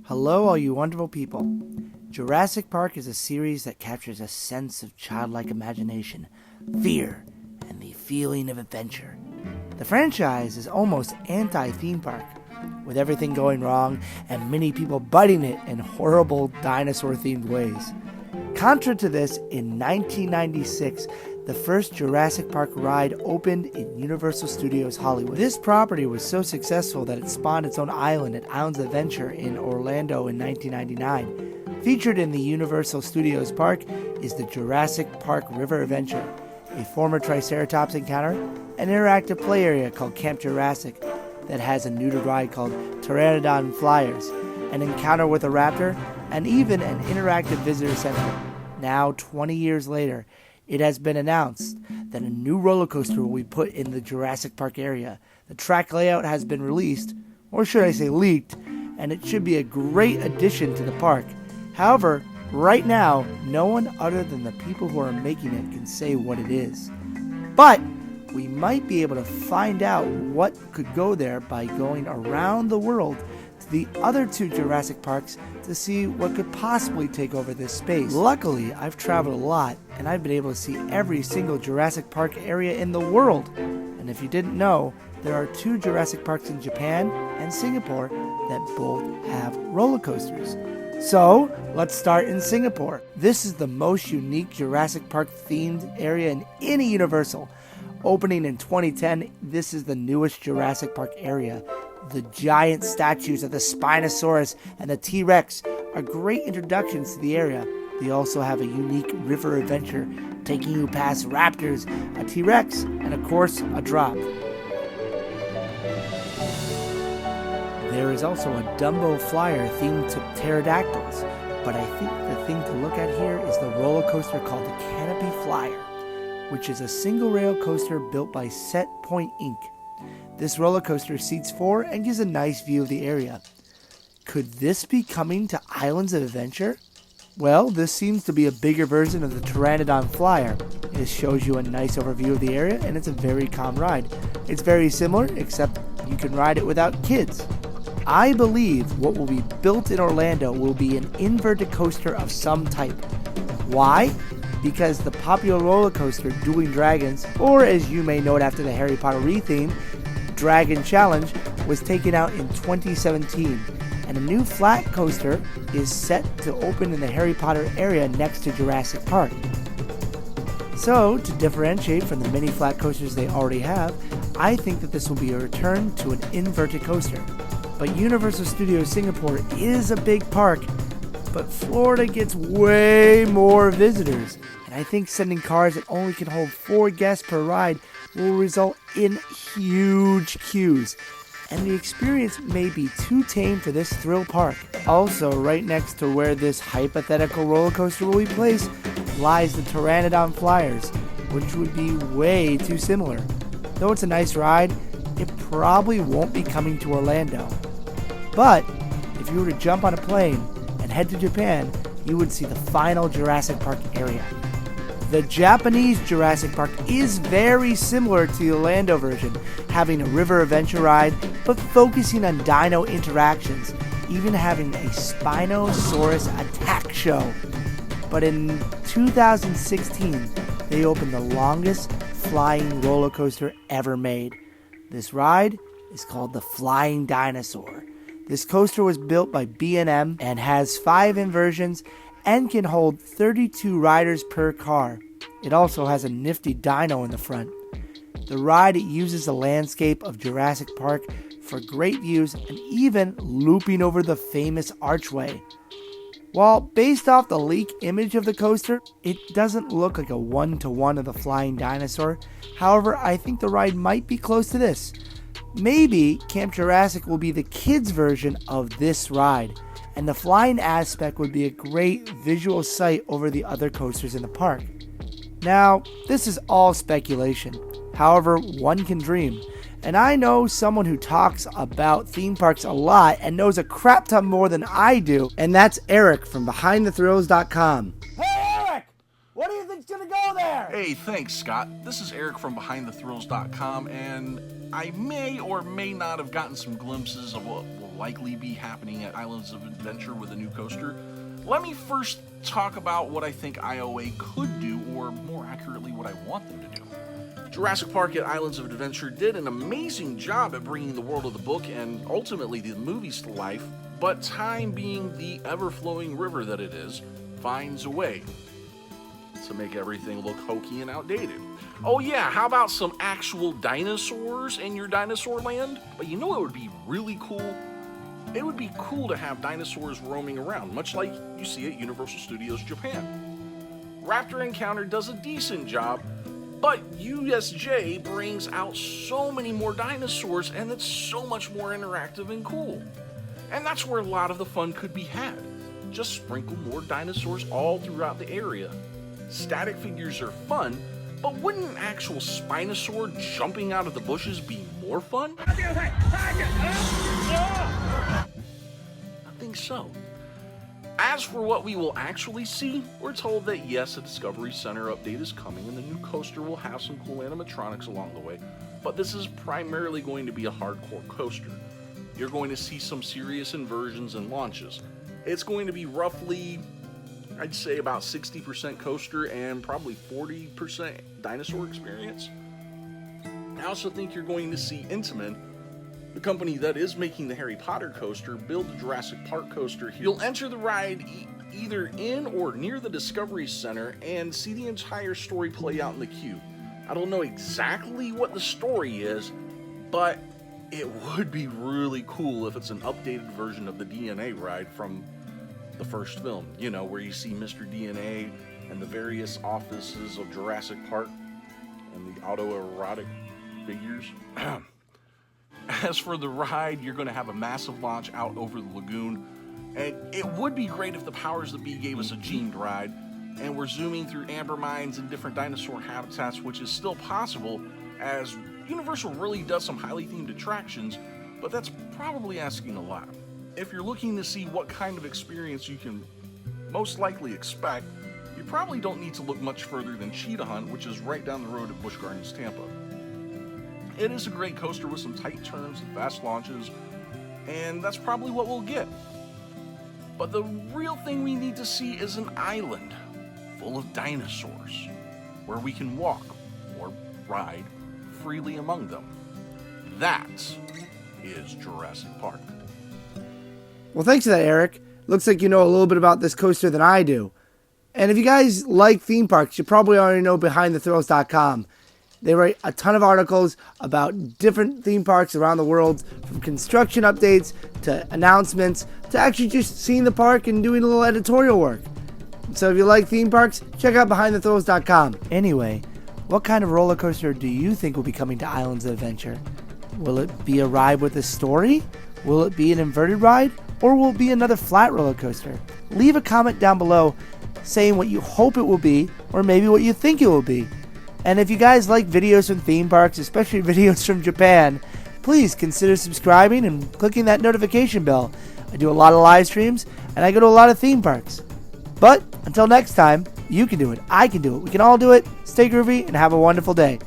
Hello, all you wonderful people. Jurassic Park is a series that captures a sense of childlike imagination, fear, and the feeling of adventure. The franchise is almost anti-theme park, with everything going wrong and many people biting it in horrible dinosaur-themed ways. Contra to this, in 1996, the first Jurassic Park ride opened in Universal Studios Hollywood. This property was so successful that it spawned its own island at Islands of Adventure in Orlando in 1999. Featured in the Universal Studios Park is the Jurassic Park River Adventure, a former Triceratops encounter, an interactive play area called Camp Jurassic that has a neutered ride called Pteranodon Flyers, an encounter with a raptor, and even an interactive visitor center. Now, 20 years later, it has been announced that a new roller coaster will be put in the Jurassic Park area. The track layout has been released, or should I say leaked, and it should be a great addition to the park. However, right now, no one other than the people who are making it can say what it is. But we might be able to find out what could go there by going around the world to the other two Jurassic Parks to see what could possibly take over this space. Luckily, I've traveled a lot, and I've been able to see every single Jurassic Park area in the world. And if you didn't know, there are two Jurassic Parks in Japan and Singapore that both have roller coasters. So, let's start in Singapore. This is the most unique Jurassic Park themed area in any Universal. Opening in 2010, this is the newest Jurassic Park area. The giant statues of the Spinosaurus and the T-Rex are great introductions to the area. They also have a unique river adventure, taking you past raptors, a T-Rex, and of course, a drop. There is also a Dumbo Flyer themed to pterodactyls, but I think the thing to look at here is the roller coaster called the Canopy Flyer, which is a single rail coaster built by Set Point Inc. This roller coaster seats 4 and gives a nice view of the area. Could this be coming to Islands of Adventure? Well, this seems to be a bigger version of the Pteranodon Flyer. It shows you a nice overview of the area, and it's a very calm ride. It's very similar, except you can ride it without kids. I believe what will be built in Orlando will be an inverted coaster of some type. Why? Because the popular roller coaster Dueling Dragons, or as you may know it after the Harry Potter retheme, Dragon Challenge, was taken out in 2017, and a new flat coaster is set to open in the Harry Potter area next to Jurassic Park. So, to differentiate from the many flat coasters they already have, I think that this will be a return to an inverted coaster. But Universal Studios Singapore is a big park, but Florida gets way more visitors, and I think sending cars that only can hold 4 guests per ride will result in huge queues, and the experience may be too tame for this thrill park. Also, right next to where this hypothetical roller coaster will be placed lies the Pteranodon Flyers, which would be way too similar. Though it's a nice ride, it probably won't be coming to Orlando. But if you were to jump on a plane and head to Japan, you would see the final Jurassic Park area. The Japanese Jurassic Park is very similar to the Orlando version, having a river adventure ride, but focusing on dino interactions, even having a Spinosaurus attack show. But in 2016, they opened the longest flying roller coaster ever made. This ride is called the Flying Dinosaur. This coaster was built by B&M and has 5 inversions and can hold 32 riders per car. It also has a nifty dino in the front. The ride uses the landscape of Jurassic Park for great views and even looping over the famous archway. While based off the leak image of the coaster, it doesn't look like a one-to-one of the Flying Dinosaur. However, I think the ride might be close to this. Maybe Camp Jurassic will be the kids' version of this ride, and the flying aspect would be a great visual sight over the other coasters in the park. Now, this is all speculation. However, one can dream. And I know someone who talks about theme parks a lot and knows a crap ton more than I do, and that's Erik from BehindTheThrills.com. Hey, Erik! What do you think's gonna go there? Hey, thanks, Scott. This is Erik from BehindTheThrills.com, and I may or may not have gotten some glimpses of what will likely be happening at Islands of Adventure with a new coaster, let me first talk about what I think IOA could do, or more accurately, what I want them to do. Jurassic Park at Islands of Adventure did an amazing job at bringing the world of the book and ultimately the movies to life, but time, being the ever-flowing river that it is, finds a way to make everything look hokey and outdated. Oh yeah, how about some actual dinosaurs in your dinosaur land? But you know what would be really cool? It would be cool to have dinosaurs roaming around, much like you see at Universal Studios Japan. Raptor Encounter does a decent job, but USJ brings out so many more dinosaurs, and it's so much more interactive and cool. And that's where a lot of the fun could be had. Just sprinkle more dinosaurs all throughout the area. Static figures are fun, but wouldn't an actual Spinosaur jumping out of the bushes be more fun? I think so. As for what we will actually see, we're told that yes, a Discovery Center update is coming and the new coaster will have some cool animatronics along the way, but this is primarily going to be a hardcore coaster. You're going to see some serious inversions and launches. It's going to be roughly, I'd say, about 60% coaster and probably 40% dinosaur experience. I also think you're going to see Intamin, the company that is making the Harry Potter coaster, build the Jurassic Park coaster. You'll enter the ride either in or near the Discovery Center and see the entire story play out in the queue. I don't know exactly what the story is, but it would be really cool if it's an updated version of the DNA ride from the first film, you know, where you see Mr. DNA and the various offices of Jurassic Park and the autoerotic figures. As for the ride, you're going to have a massive launch out over the lagoon, and it would be great if the powers that be gave us a gened ride, and we're zooming through amber mines and different dinosaur habitats, which is still possible, as Universal really does some highly themed attractions, but that's probably asking a lot. If you're looking to see what kind of experience you can most likely expect, you probably don't need to look much further than Cheetah Hunt, which is right down the road at Busch Gardens, Tampa. It is a great coaster with some tight turns and fast launches, and that's probably what we'll get. But the real thing we need to see is an island full of dinosaurs, where we can walk or ride freely among them. That is Jurassic Park. Well, thanks for that, Erik. Looks like you know a little bit about this coaster than I do. And if you guys like theme parks, you probably already know BehindTheThrills.com. They write a ton of articles about different theme parks around the world, from construction updates to announcements to actually just seeing the park and doing a little editorial work. So if you like theme parks, check out BehindTheThrills.com. Anyway, what kind of roller coaster do you think will be coming to Islands of Adventure? Will it be a ride with a story? Will it be an inverted ride? Or will it be another flat roller coaster? Leave a comment down below saying what you hope it will be, or maybe what you think it will be. And if you guys like videos from theme parks, especially videos from Japan, please consider subscribing and clicking that notification bell. I do a lot of live streams, and I go to a lot of theme parks. But until next time, you can do it, I can do it, we can all do it. Stay groovy and have a wonderful day.